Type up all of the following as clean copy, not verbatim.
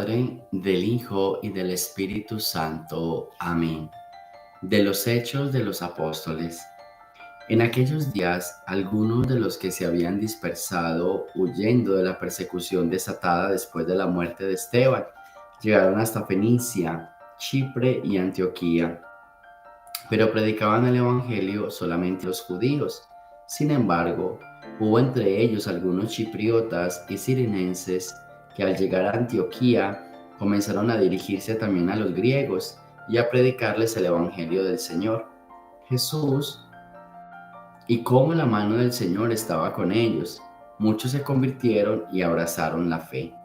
Padre, del Hijo y del Espíritu Santo. Amén. De los Hechos de los Apóstoles. En aquellos días, algunos de los que se habían dispersado huyendo de la persecución desatada después de la muerte de Esteban, llegaron hasta Fenicia, Chipre y Antioquía, pero predicaban el Evangelio solamente a los judíos. Sin embargo, hubo entre ellos algunos chipriotas y cirenenses que al llegar a Antioquía comenzaron a dirigirse también a los griegos y a predicarles el Evangelio del Señor Jesús, y cómo la mano del Señor estaba con ellos. Muchos se convirtieron y abrazaron la fe.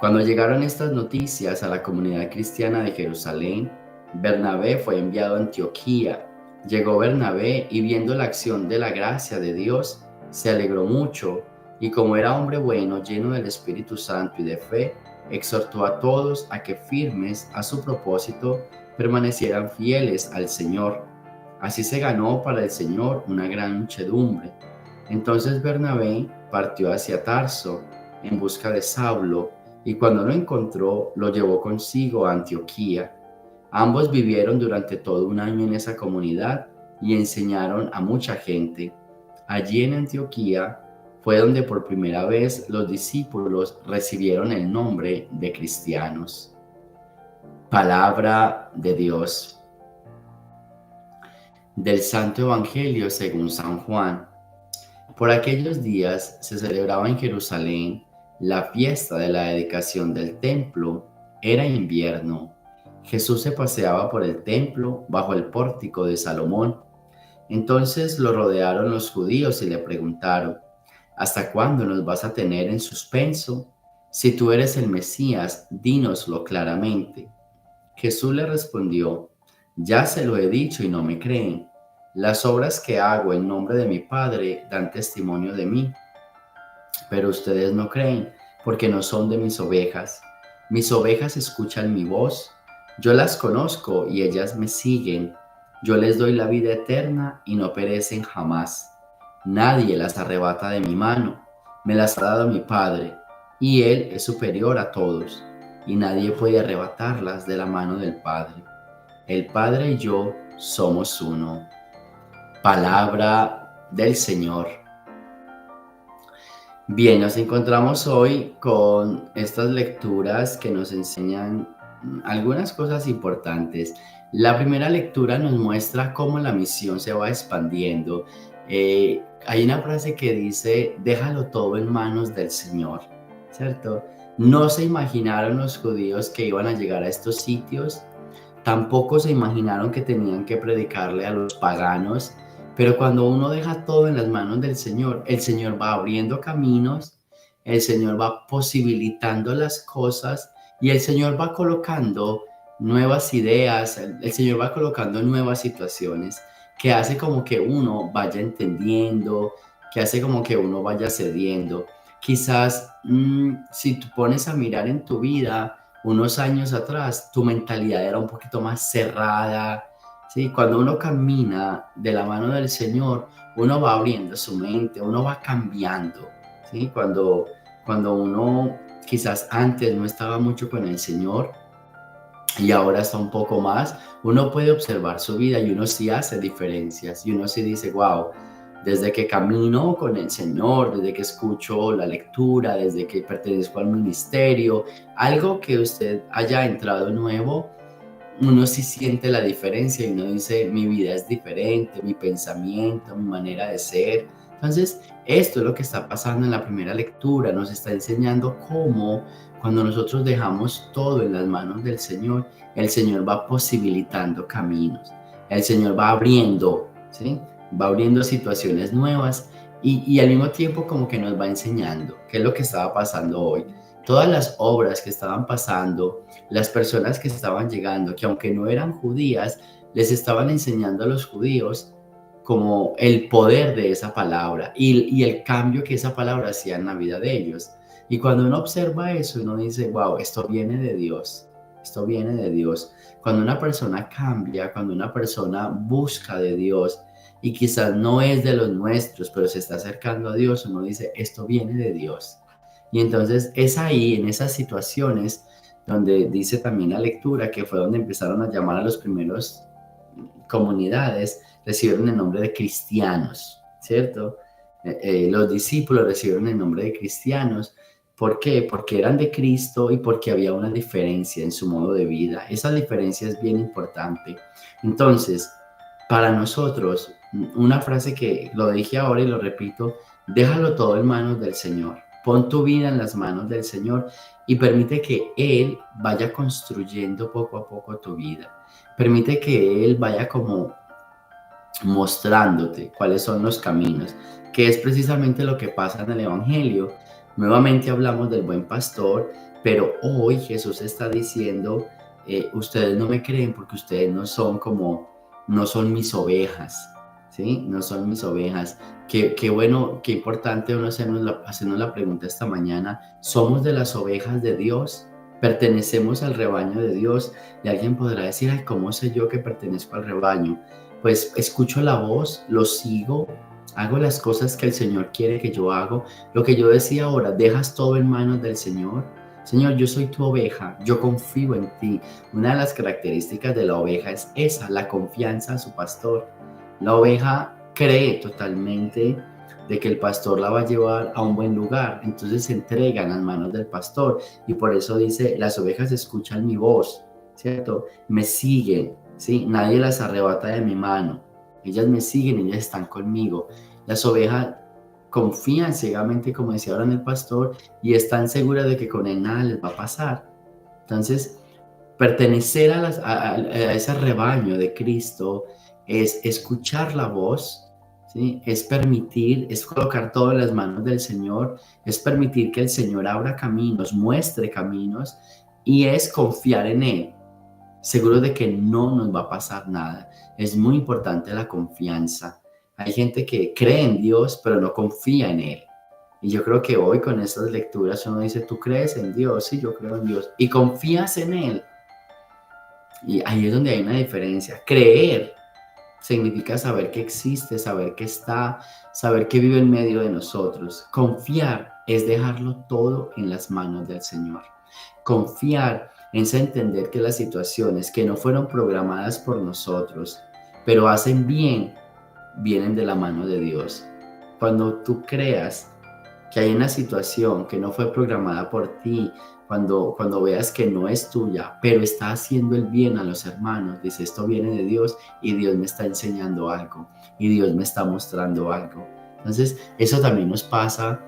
Cuando llegaron estas noticias a la comunidad cristiana de Jerusalén, Bernabé fue enviado a Antioquía. Llegó Bernabé y viendo la acción de la gracia de Dios, se alegró mucho y como era hombre bueno, lleno del Espíritu Santo y de fe, exhortó a todos a que firmes a su propósito permanecieran fieles al Señor. Así se ganó para el Señor una gran muchedumbre. Entonces Bernabé partió hacia Tarso en busca de Saulo, y cuando lo encontró, lo llevó consigo a Antioquía. Ambos vivieron durante todo un año en esa comunidad y enseñaron a mucha gente. Allí en Antioquía fue donde por primera vez los discípulos recibieron el nombre de cristianos. Palabra de Dios. Del Santo Evangelio según San Juan. Por aquellos días se celebraba en Jerusalén la fiesta de la dedicación del templo. Era invierno. Jesús se paseaba por el templo bajo el pórtico de Salomón. Entonces lo rodearon los judíos y le preguntaron: ¿hasta cuándo nos vas a tener en suspenso? Si tú eres el Mesías, dínoslo claramente. Jesús le respondió: ya se lo he dicho y no me creen. Las obras que hago en nombre de mi Padre dan testimonio de mí, pero ustedes no creen porque no son de mis ovejas. Mis ovejas escuchan mi voz, yo las conozco y ellas me siguen. Yo les doy la vida eterna y no perecen jamás. Nadie las arrebata de mi mano, me las ha dado mi Padre, y Él es superior a todos, y nadie puede arrebatarlas de la mano del Padre. El Padre y yo somos uno. Palabra del Señor. Bien, nos encontramos hoy con estas lecturas que nos enseñan algunas cosas importantes. La primera lectura nos muestra cómo la misión se va expandiendo. Hay una frase que dice: déjalo todo en manos del Señor, ¿cierto? No se imaginaron los judíos que iban a llegar a estos sitios. Tampoco se imaginaron que tenían que predicarle a los paganos, pero cuando uno deja todo en las manos del Señor, el Señor va abriendo caminos, el Señor va posibilitando las cosas y el Señor va colocando nuevas ideas, el Señor va colocando nuevas situaciones que hace como que uno vaya entendiendo, que hace como que uno vaya cediendo. Quizás si tú pones a mirar en tu vida, unos años atrás, tu mentalidad era un poquito más cerrada, ¿sí? Cuando uno camina de la mano del Señor, uno va abriendo su mente, uno va cambiando, ¿sí? Cuando uno quizás antes no estaba mucho con el Señor y ahora está un poco más, uno puede observar su vida y uno sí hace diferencias y uno sí dice: wow, desde que camino con el Señor, desde que escucho la lectura, desde que pertenezco al ministerio, algo que usted haya entrado nuevo, uno sí siente la diferencia y uno dice: mi vida es diferente, mi pensamiento, mi manera de ser. Entonces, esto es lo que está pasando en la primera lectura. Nos está enseñando cómo cuando nosotros dejamos todo en las manos del Señor, el Señor va posibilitando caminos. El Señor va abriendo, ¿sí? Va abriendo situaciones nuevas y al mismo tiempo como que nos va enseñando qué es lo que estaba pasando hoy. Todas las obras que estaban pasando, las personas que estaban llegando, que aunque no eran judías, les estaban enseñando a los judíos como el poder de esa palabra y el cambio que esa palabra hacía en la vida de ellos. Y cuando uno observa eso, uno dice: wow, esto viene de Dios, esto viene de Dios. Cuando una persona cambia, cuando una persona busca de Dios y quizás no es de los nuestros, pero se está acercando a Dios, uno dice: esto viene de Dios. Y entonces es ahí, en esas situaciones, donde dice también la lectura que fue donde empezaron a llamar a los primeros comunidades, recibieron el nombre de cristianos, ¿cierto? Los discípulos recibieron el nombre de cristianos. ¿Por qué? Porque eran de Cristo y porque había una diferencia en su modo de vida. Esa diferencia es bien importante. Entonces, para nosotros, una frase que lo dije ahora y lo repito, déjalo todo en manos del Señor. Pon tu vida en las manos del Señor y permite que Él vaya construyendo poco a poco tu vida. Permite que Él vaya como mostrándote cuáles son los caminos, que es precisamente lo que pasa en el Evangelio. Nuevamente hablamos del buen pastor, pero hoy Jesús está diciendo, ustedes no me creen porque ustedes no son mis ovejas, ¿sí? No son mis ovejas. Qué bueno, qué importante uno hacernos la pregunta esta mañana, ¿somos de las ovejas de Dios? ¿Pertenecemos al rebaño de Dios? Y alguien podrá decir, ay, ¿cómo sé yo que pertenezco al rebaño? Pues escucho la voz, lo sigo, hago las cosas que el Señor quiere que yo hago. Lo que yo decía ahora, dejas todo en manos del Señor. Señor, yo soy tu oveja, yo confío en ti. Una de las características de la oveja es esa, la confianza en su pastor. La oveja cree totalmente de que el pastor la va a llevar a un buen lugar, entonces se entrega en las manos del pastor y por eso dice, las ovejas escuchan mi voz, ¿cierto? Me siguen, ¿sí? Nadie las arrebata de mi mano, ellas me siguen, ellas están conmigo. Las ovejas confían ciegamente, como decía ahora en el pastor, y están seguras de que con él nada les va a pasar. Entonces, pertenecer a ese rebaño de Cristo es escuchar la voz, ¿sí? Es permitir, es colocar todo en las manos del Señor, es permitir que el Señor abra caminos, muestre caminos y es confiar en Él, seguro de que no nos va a pasar nada. Es muy importante la confianza. Hay gente que cree en Dios, pero no confía en Él. Y yo creo que hoy con estas lecturas uno dice, ¿tú crees en Dios? Sí, yo creo en Dios. Y confías en Él. Y ahí es donde hay una diferencia. Creer significa saber que existe, saber que está, saber que vive en medio de nosotros. Confiar es dejarlo todo en las manos del Señor. Confiar es entender que las situaciones que no fueron programadas por nosotros, pero hacen bien, vienen de la mano de Dios. Cuando tú creas que hay una situación que no fue programada por ti, cuando veas que no es tuya, pero está haciendo el bien a los hermanos, dice, esto viene de Dios y Dios me está enseñando algo y Dios me está mostrando algo. Entonces, eso también nos pasa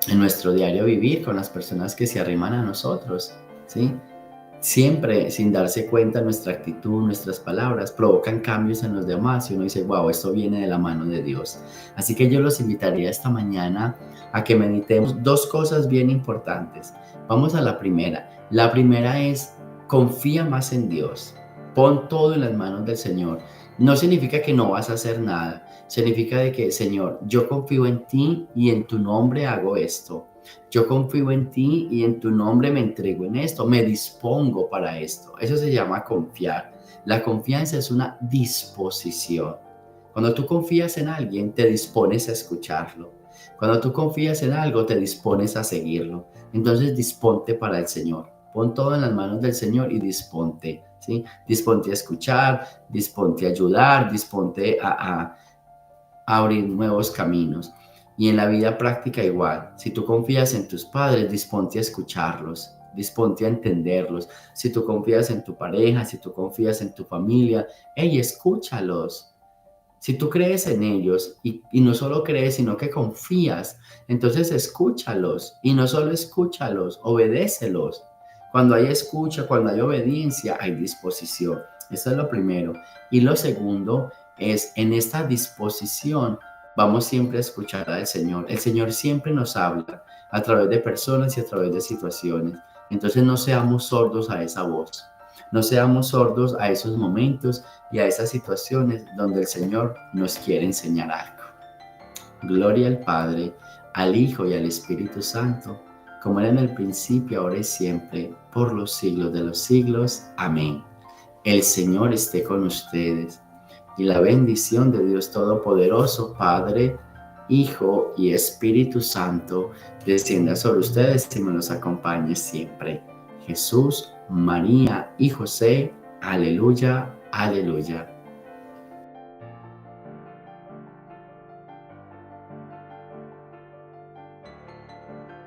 en nuestro diario vivir con las personas que se arriman a nosotros, ¿sí? Siempre, sin darse cuenta, nuestra actitud, nuestras palabras provocan cambios en los demás y uno dice, wow, esto viene de la mano de Dios. Así que yo los invitaría esta mañana a que meditemos dos cosas bien importantes. Vamos a la primera. La primera es, confía más en Dios. Pon todo en las manos del Señor. No significa que no vas a hacer nada. Significa de que, Señor, yo confío en ti y en tu nombre hago esto. Yo confío en ti y en tu nombre me entrego en esto, me dispongo para esto. Eso se llama confiar. La confianza es una disposición. Cuando tú confías en alguien, te dispones a escucharlo. Cuando tú confías en algo, te dispones a seguirlo. Entonces, disponte para el Señor. Pon todo en las manos del Señor y disponte, ¿sí? Disponte a escuchar, disponte a ayudar, disponte a abrir nuevos caminos. Y en la vida práctica igual. Si tú confías en tus padres, disponte a escucharlos, disponte a entenderlos. Si tú confías en tu pareja, si tú confías en tu familia, hey, escúchalos. Si tú crees en ellos y no solo crees, sino que confías, entonces escúchalos y no solo escúchalos, obedécelos. Cuando hay escucha, cuando hay obediencia, hay disposición. Eso es lo primero. Y lo segundo es, en esta disposición, vamos siempre a escuchar al Señor. El Señor siempre nos habla a través de personas y a través de situaciones. Entonces no seamos sordos a esa voz. No seamos sordos a esos momentos y a esas situaciones donde el Señor nos quiere enseñar algo. Gloria al Padre, al Hijo y al Espíritu Santo, como era en el principio, ahora y siempre, por los siglos de los siglos. Amén. El Señor esté con ustedes y la bendición de Dios Todopoderoso, Padre, Hijo y Espíritu Santo, descienda sobre ustedes y me los acompañe siempre. Jesús, María y José. Aleluya, aleluya.